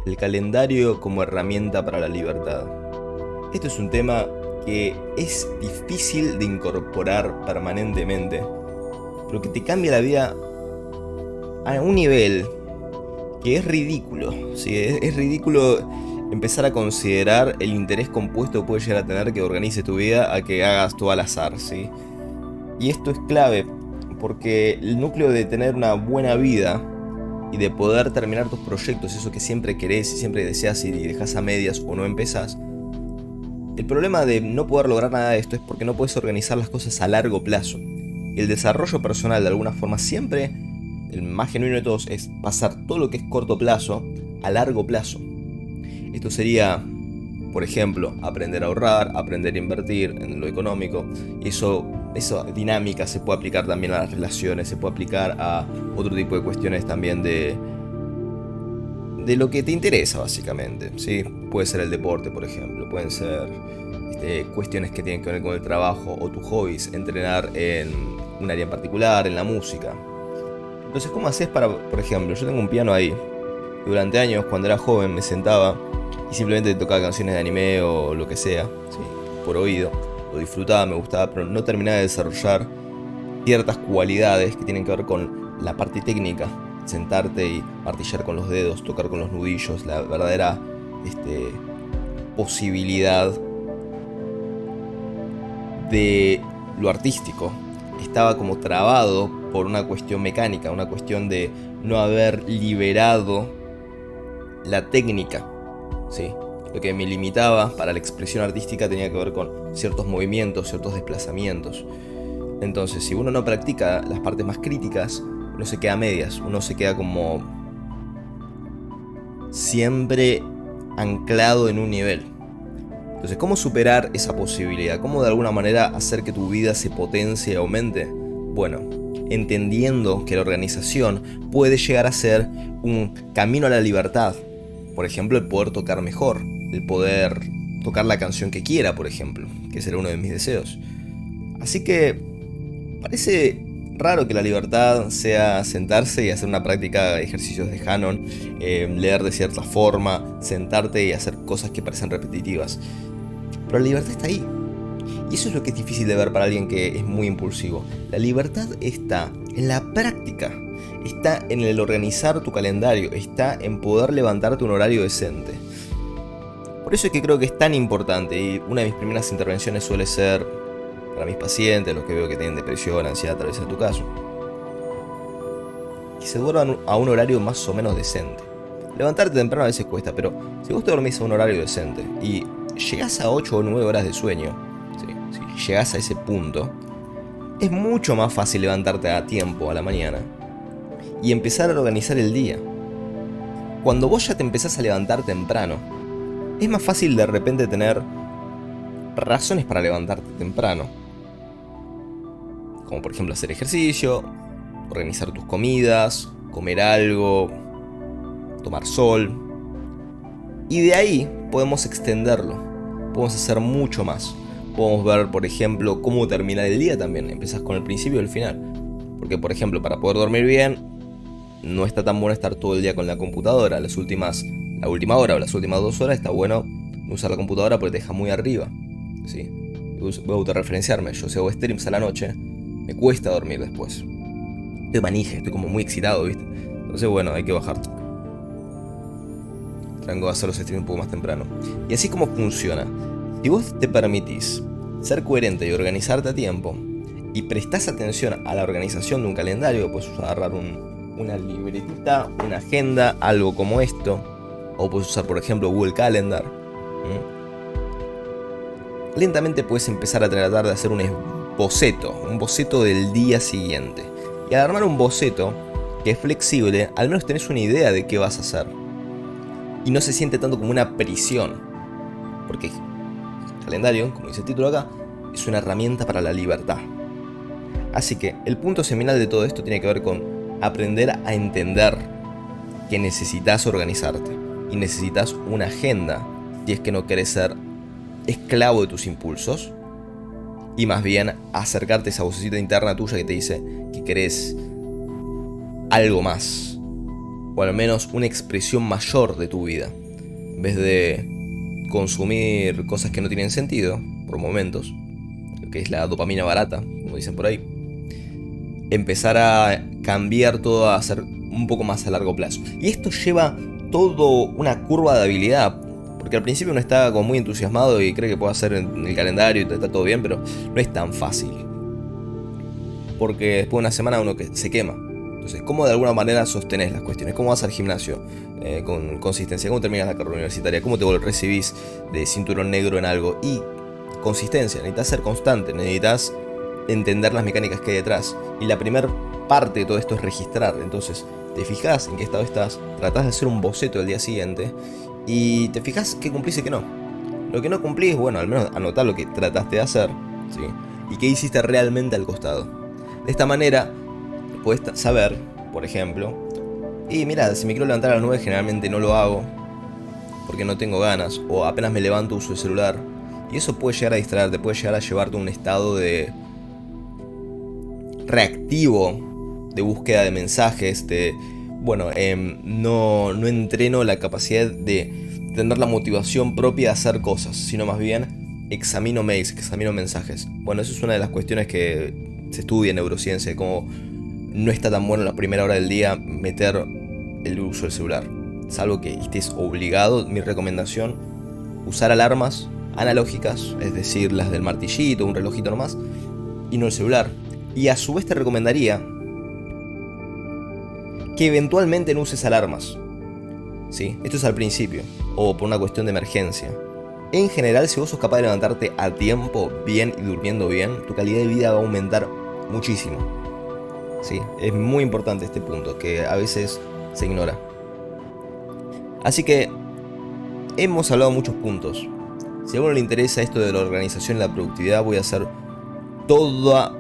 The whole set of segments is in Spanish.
El calendario como herramienta para la libertad. Esto es un tema que es difícil de incorporar permanentemente, pero que te cambia la vida a un nivel que es ridículo. ¿Sí? Es ridículo empezar a considerar el interés compuesto que puede llegar a tener que organices tu vida a que hagas todo al azar. ¿Sí? Y esto es clave porque el núcleo de tener una buena vida y de poder terminar tus proyectos, eso que siempre querés y siempre deseas y dejas a medias o no empezás. El problema de no poder lograr nada de esto es porque no puedes organizar las cosas a largo plazo. Y el desarrollo personal, de alguna forma, siempre, el más genuino de todos, es pasar todo lo que es corto plazo a largo plazo. Esto sería, por ejemplo, aprender a ahorrar, aprender a invertir en lo económico. Y esa dinámica se puede aplicar también a las relaciones, se puede aplicar a otro tipo de cuestiones también de lo que te interesa, básicamente. ¿Sí? Puede ser el deporte, por ejemplo, pueden ser cuestiones que tienen que ver con el trabajo o tus hobbies, entrenar en un área en particular, en la música. Entonces, ¿cómo haces para, por ejemplo, yo tengo un piano ahí? Durante años, cuando era joven, me sentaba y simplemente tocaba canciones de anime o lo que sea, ¿sí? Por oído. Lo disfrutaba, me gustaba, pero no terminaba de desarrollar ciertas cualidades que tienen que ver con la parte técnica. Sentarte y martillar con los dedos, tocar con los nudillos, la verdadera posibilidad de lo artístico. Estaba como trabado por una cuestión mecánica, una cuestión de no haber liberado la técnica. ¿Sí? Lo que me limitaba para la expresión artística tenía que ver con ciertos movimientos, ciertos desplazamientos. Entonces, si uno no practica las partes más críticas, uno se queda a medias, uno se queda como siempre anclado en un nivel. Entonces, ¿cómo superar esa posibilidad? ¿Cómo de alguna manera hacer que tu vida se potencie y aumente? Bueno, entendiendo que la organización puede llegar a ser un camino a la libertad. Por ejemplo, el poder tocar mejor, el poder tocar la canción que quiera, por ejemplo, que será uno de mis deseos. Así que parece raro que la libertad sea sentarse y hacer una práctica de ejercicios de Hanon, leer de cierta forma, sentarte y hacer cosas que parecen repetitivas. Pero la libertad está ahí. Y eso es lo que es difícil de ver para alguien que es muy impulsivo. La libertad está en la práctica, está en el organizar tu calendario, está en poder levantarte un horario decente. Por eso es que creo que es tan importante, y una de mis primeras intervenciones suele ser para mis pacientes, los que veo que tienen depresión, ansiedad, tal vez es tu caso, que se duerman a un horario más o menos decente. Levantarte temprano a veces cuesta, pero si vos te dormís a un horario decente y llegás a 8 o 9 horas de sueño, ¿sí? Si llegás a ese punto, es mucho más fácil levantarte a tiempo a la mañana y empezar a organizar el día. Cuando vos ya te empezás a levantar temprano, es más fácil de repente tener razones para levantarte temprano. Como por ejemplo hacer ejercicio, organizar tus comidas, comer algo, tomar sol. Y de ahí podemos extenderlo, podemos hacer mucho más. Podemos ver, por ejemplo, cómo terminar el día también. Empezás con el principio y el final. Porque, por ejemplo, para poder dormir bien, no está tan bueno estar todo el día con la computadora. La última hora o las últimas 2 horas está bueno no usar la computadora porque te deja muy arriba. ¿Sí? Voy a autorreferenciarme. Yo si hago streams a la noche, me cuesta dormir después. Estoy manija, estoy como muy excitado, ¿viste? Entonces, bueno, hay que bajar. Tengo que hacer los streams un poco más temprano. Y así como funciona. Si vos te permitís ser coherente y organizarte a tiempo, y prestás atención a la organización de un calendario, puedes agarrar una libretita, una agenda, algo como esto, o puedes usar por ejemplo Google Calendar. Lentamente puedes empezar a tratar de hacer un boceto del día siguiente. Y al armar un boceto que es flexible, al menos tenés una idea de qué vas a hacer. Y no se siente tanto como una prisión. Porque el calendario, como dice el título acá, es una herramienta para la libertad. Así que el punto seminal de todo esto tiene que ver con aprender a entender que necesitas organizarte. Y necesitas una agenda si es que no querés ser esclavo de tus impulsos. Y más bien acercarte a esa vocecita interna tuya que te dice que querés algo más. o al menos una expresión mayor de tu vida, en vez de consumir cosas que no tienen sentido por momentos, lo que es la dopamina barata, como dicen por ahí. Empezar a cambiar todo a ser un poco más a largo plazo. Y esto lleva todo una curva de habilidad, porque al principio uno está como muy entusiasmado y cree que puede hacer en el calendario y está todo bien, pero no es tan fácil. Porque después de una semana uno que se quema. Entonces, ¿cómo de alguna manera sostenés las cuestiones? ¿Cómo vas al gimnasio con consistencia? ¿Cómo terminas la carrera universitaria? ¿Cómo te recibís de cinturón negro en algo? Y consistencia, necesitas ser constante, necesitas entender las mecánicas que hay detrás. Y la primera parte de todo esto es registrar. Entonces, te fijas en qué estado estás, tratás de hacer un boceto del día siguiente y te fijas qué cumplís y qué no. Lo que no cumplís, bueno, al menos anotar lo que trataste de hacer, ¿sí? Y qué hiciste realmente al costado. De esta manera puedes saber, por ejemplo, y mira, si me quiero levantar a las 9 generalmente no lo hago porque no tengo ganas, o apenas me levanto uso el celular. Y eso puede llegar a distraerte, puede llegar a llevarte a un estado de reactivo, de búsqueda de mensajes, no entreno la capacidad de tener la motivación propia de hacer cosas, sino más bien examino mails, examino mensajes. Bueno, eso es una de las cuestiones que se estudia en neurociencia, de cómo no está tan bueno en la primera hora del día meter el uso del celular. Salvo que estés obligado, mi recomendación, usar alarmas analógicas, es decir, las del martillito, un relojito nomás, y no el celular. Y a su vez te recomendaría que eventualmente no uses alarmas. ¿Sí? Esto es al principio, o por una cuestión de emergencia. En general, si vos sos capaz de levantarte a tiempo, bien y durmiendo bien, tu calidad de vida va a aumentar muchísimo. ¿Sí? Es muy importante este punto, que a veces se ignora. Así que hemos hablado muchos puntos. Si a uno le interesa esto de la organización y la productividad, voy a hacer toda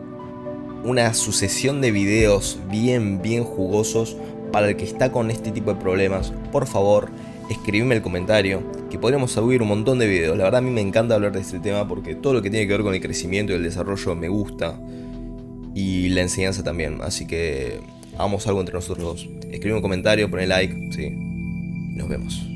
una sucesión de videos bien jugosos para el que está con este tipo de problemas. Por favor, escribime el comentario, que podremos subir un montón de videos. La verdad a mí me encanta hablar de este tema porque todo lo que tiene que ver con el crecimiento y el desarrollo me gusta. Y la enseñanza también. Así que hagamos algo entre nosotros dos. Escribe un comentario, poné like, ¿sí? Y nos vemos.